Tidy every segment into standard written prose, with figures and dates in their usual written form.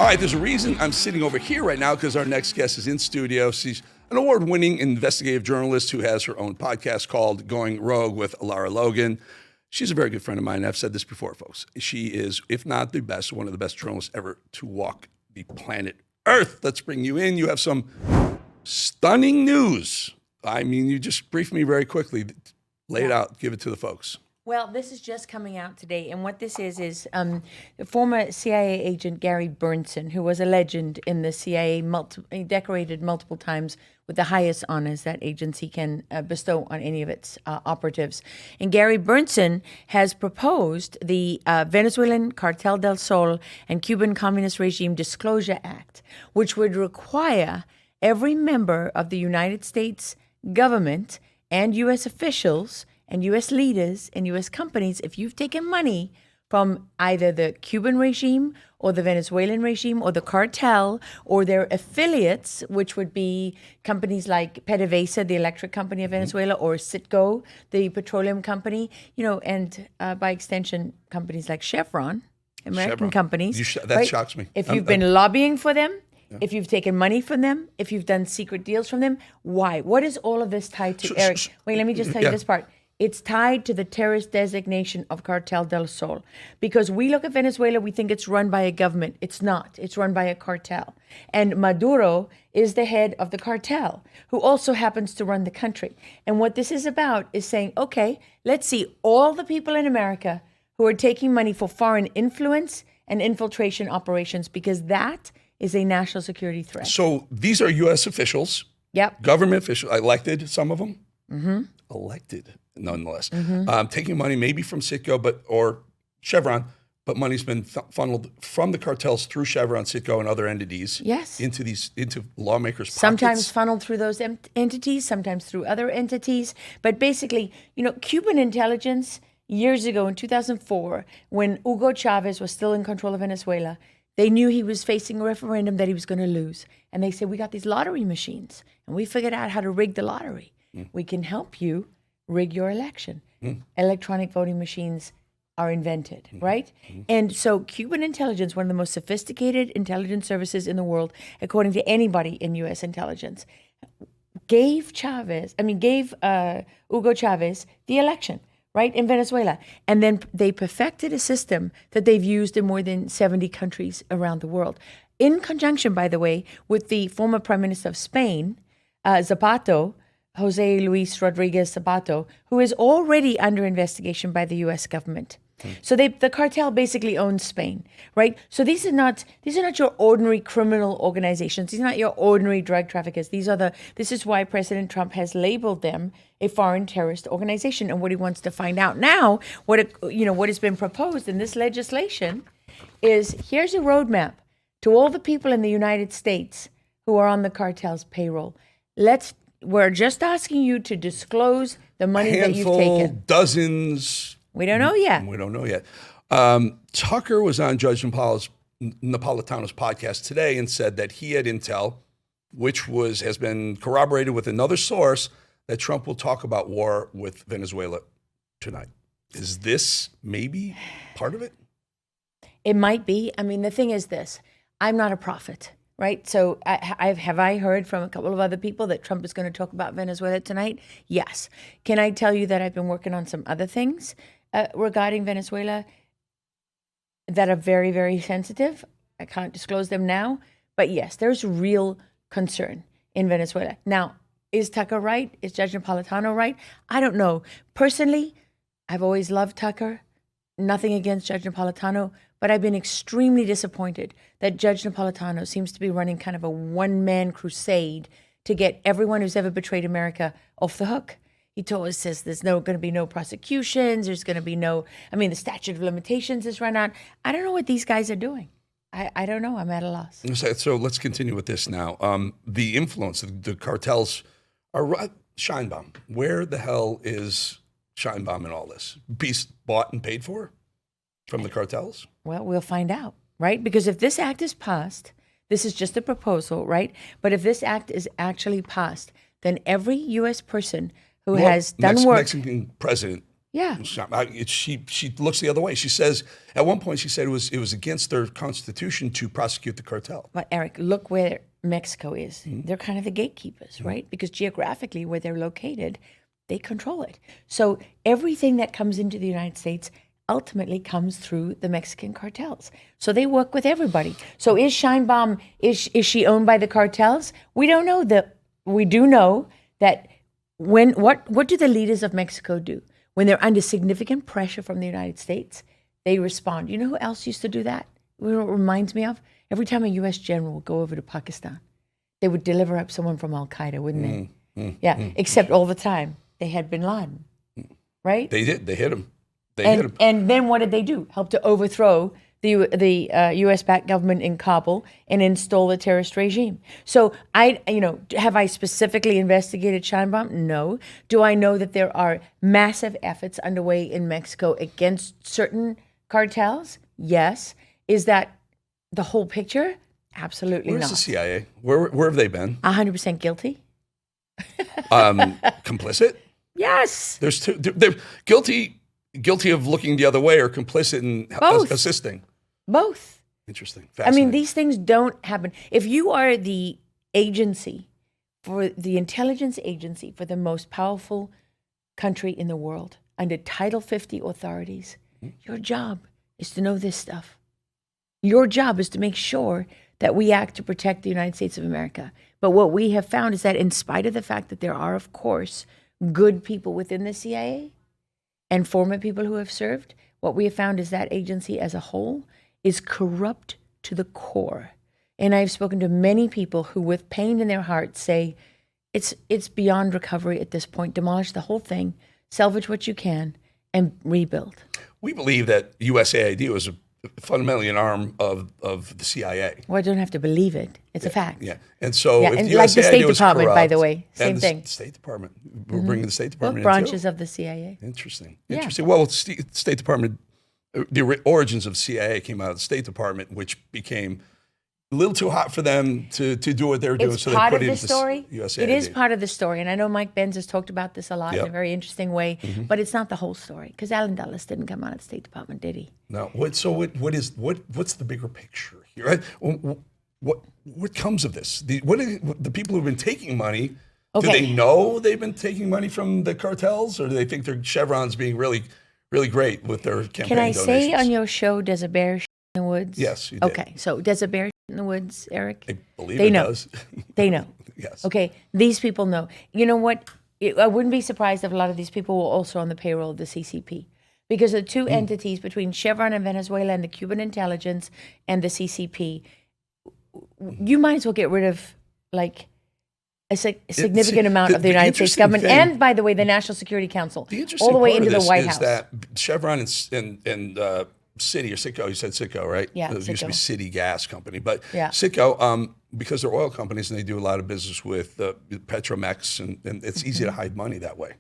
right, there's a reason I'm sitting over here right now because our next guest is in studio. She's an award-winning investigative journalist who has her own podcast called Going Rogue with Lara Logan. She's a very good friend of mine. I've said this before, folks. She is, if not the best, one of the best journalists ever to walk the planet Earth. Let's bring you in. You have some stunning news. I mean, you just briefed me very quickly. Lay it out. Give it to the folks. Well, this is just coming out today, and what this is the former CIA agent Gary Burnson, who was a legend in the CIA, decorated multiple times with the highest honors that agency can bestow on any of its operatives. And Gary Burnson has proposed the Venezuelan Cartel del Sol and Cuban Communist Regime Disclosure Act, which would require every member of the United States government and U.S. officials and U.S. leaders and U.S. companies, if you've taken money from either the Cuban regime or the Venezuelan regime or the cartel or their affiliates, which would be companies like PDVSA, the electric company of Venezuela, or Citgo, the petroleum company, and by extension, companies like Chevron, American companies. That shocks me. If you've been lobbying for them, if you've taken money from them, if you've done secret deals from them, why? What is all of this tied to, Eric? Wait, let me just tell you this part. It's tied to the terrorist designation of Cartel del Sol. Because we look at Venezuela, we think it's run by a government. It's not. It's run by a cartel. And Maduro is the head of the cartel, who also happens to run the country. And what this is about is saying, okay, let's see all the people in America who are taking money for foreign influence and infiltration operations, because that is a national security threat. So these are U.S. officials. Yep. Government officials, elected, some of them. Mm-hmm. Elected, nonetheless. Mm-hmm. Taking money maybe from Citgo or Chevron, but money's been funneled from the cartels through Chevron, Citgo, and other entities into lawmakers' pockets. Sometimes funneled through those entities, sometimes through other entities. But basically, Cuban intelligence, years ago in 2004, when Hugo Chavez was still in control of Venezuela, they knew he was facing a referendum that he was going to lose. And they said, we got these lottery machines, and we figured out how to rig the lottery. We can help you rig your election. Electronic voting machines are invented, right? And so Cuban intelligence, one of the most sophisticated intelligence services in the world, according to anybody in U.S. intelligence, gave Hugo Chavez the election, right, in Venezuela. And then they perfected a system that they've used in more than 70 countries around the world. In conjunction, by the way, with the former Prime Minister of Spain, Zapata, Jose Luis Rodriguez Zapata, who is already under investigation by the U.S. government. So the cartel basically owns Spain, right? So these are not your ordinary criminal organizations. These are not your ordinary drug traffickers. This is why President Trump has labeled them a foreign terrorist organization. And what he wants to find out now, what has been proposed in this legislation, is here's a roadmap to all the people in the United States who are on the cartel's payroll. We're just asking you to disclose the money that you've taken. Dozens. We don't know yet. Tucker was on Judge Napolitano's podcast today and said that he had intel, which has been corroborated with another source, that Trump will talk about war with Venezuela tonight. Is this maybe part of it? It might be. I mean, the thing is this. I'm not a prophet. Right. So have I heard from a couple of other people that Trump is going to talk about Venezuela tonight? Yes. Can I tell you that I've been working on some other things regarding Venezuela that are very, very sensitive? I can't disclose them now. But yes, there's real concern in Venezuela. Now, is Tucker right? Is Judge Napolitano right? I don't know. Personally, I've always loved Tucker. Nothing against Judge Napolitano. But I've been extremely disappointed that Judge Napolitano seems to be running kind of a one-man crusade to get everyone who's ever betrayed America off the hook. He says there's going to be no prosecutions, there's going to be the statute of limitations has run out. I don't know what these guys are doing. I don't know. I'm at a loss. So let's continue with this now. The influence, the cartels are Scheinbaum. Where the hell is Scheinbaum in all this? Piece bought and paid for from the cartels? Well, we'll find out, right? Because if this act is passed, this is just a proposal, right? But if this act is actually passed, then every U.S. person who has done work... Mexican president Yeah. She looks the other way. She says, at one point, she said it was against their constitution to prosecute the cartel. But Eric, look where Mexico is. They're kind of the gatekeepers, right? Because geographically, where they're located, they control it. So everything that comes into the United States ultimately comes through the Mexican cartels. So they work with everybody. So is Scheinbaum, is she owned by the cartels? We don't know that. We do know that what do the leaders of Mexico do? When they're under significant pressure from the United States, they respond. You know who else used to do that? You know what it reminds me of? Every time a U.S. general would go over to Pakistan, they would deliver up someone from Al-Qaeda, wouldn't they? Except all the time, they had bin Laden, right? They did. They hit him. Hit him. And then what did they do? Help to overthrow the U.S.-backed government in Kabul and install the terrorist regime. So have I specifically investigated Scheinbaum? No. Do I know that there are massive efforts underway in Mexico against certain cartels? Yes. Is that the whole picture? Absolutely not. Where's the CIA? Where have they been? 100% guilty. Complicit? Yes. There's two. They're guilty of looking the other way or complicit in assisting. Both. Interesting. I mean, these things don't happen. If you are the agency, for the intelligence agency for the most powerful country in the world, under Title 50 authorities, your job is to know this stuff. Your job is to make sure that we act to protect the United States of America. But what we have found is that in spite of the fact that there are, of course, good people within the CIA and former people who have served, what we have found is that agency as a whole is corrupt to the core. And I've spoken to many people who, with pain in their hearts, say, it's beyond recovery at this point. Demolish the whole thing, salvage what you can, and rebuild. We believe that USAID was fundamentally an arm of the CIA. Well, I don't have to believe it. It's a fact. Yeah. And so if and the like the USAID State was Department, corrupt, by the way, same and thing. The State Department. We're bringing the State Department Both in branches too. of the CIA. Interesting. Yeah. Interesting. Well, State Department, the origins of CIA came out of the State Department, which became a little too hot for them to do what they were doing. It's So they part put of it the into story. USAID. It is part of the story. And I know Mike Benz has talked about this a lot in Yep. a very interesting way, but it's not the whole story. Because Alan Dulles didn't come out of the State Department, did he? No. What's the bigger picture here? Right? What comes of this? The people who've been taking money, do they know they've been taking money from the cartels, or do they think their Chevron's being really, really great with their campaign Can I donations? say on your show, does a bear shit in the woods? Yes, you did. Okay, so does a bear shit in the woods, Eric? I believe They it know. does. They know. Yes. Okay, these people know. You know what? I wouldn't be surprised if a lot of these people were also on the payroll of the CCP. Because the two entities between Chevron and Venezuela and the Cuban intelligence and the CCP, you might as well get rid of like a significant amount of the United States government and, by the way, the National Security Council, all the way into the White House. Is that Chevron and Citi or Citgo, you said Citgo, right? Yeah, It used to be Citgo. City Gas Company. But Yeah. Citgo, because they're oil companies and they do a lot of business with Petromex, and it's easy to hide money that way.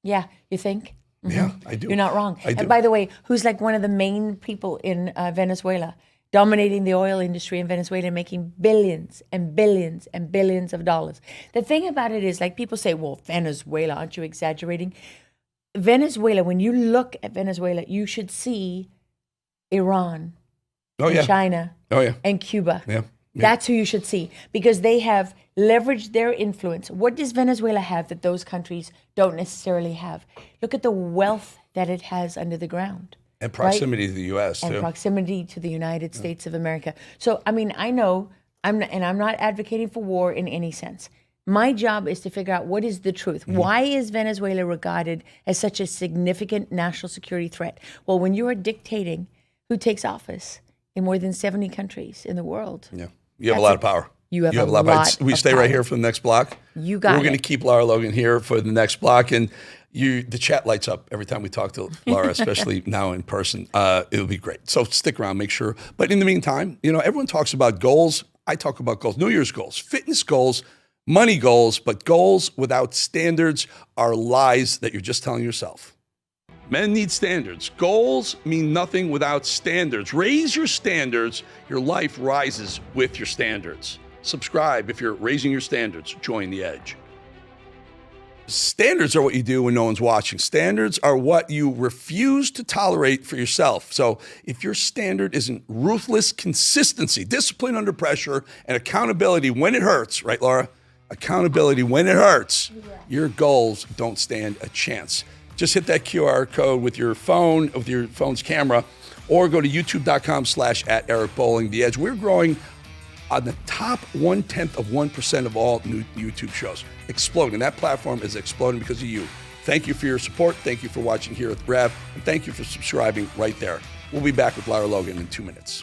Yeah, you think? Yeah, I do. You're not wrong. I do. And by the way, who's like one of the main people in Venezuela, dominating the oil industry in Venezuela, making billions and billions and billions of dollars. The thing about it is, like, people say, well, Venezuela, aren't you exaggerating? Venezuela, when you look at Venezuela, you should see Iran and China and Cuba. Yeah. That's who you should see, because they have leveraged their influence. What does Venezuela have that those countries don't necessarily have? Look at the wealth that it has under the ground. And proximity to the U.S. And too. proximity to the United States of America. So, I mean, I know, I'm not advocating for war in any sense. My job is to figure out what is the truth. Why is Venezuela regarded as such a significant national security threat? Well, when you are dictating who takes office in more than 70 countries in the world. Yeah. You have a lot of power. You have a lot We of stay power. right here for the next block. You got We're going to keep Lara Logan here for the next block. And the chat lights up every time we talk to Lara, especially now in person. It'll be great. So stick around, make sure. But in the meantime, everyone talks about goals. I talk about goals, New Year's goals, fitness goals, money goals, but goals without standards are lies that you're just telling yourself. Men need standards. Goals mean nothing without standards. Raise your standards. Your life rises with your standards. Subscribe if you're raising your standards. Join the edge. Standards are what you do when no one's watching. Standards are what you refuse to tolerate for yourself. So if your standard isn't ruthless consistency, discipline under pressure, and accountability when it hurts, right, Laura? Accountability when it hurts, your goals don't stand a chance. Just hit that QR code with your phone, with your phone's camera, or go to youtube.com/@EricBolling. The Edge. We're growing on the top 0.1% of all new YouTube shows. Exploding. That platform is exploding because of you. Thank you for your support. Thank you for watching here at Rev. And thank you for subscribing right there. We'll be back with Lara Logan in 2 minutes.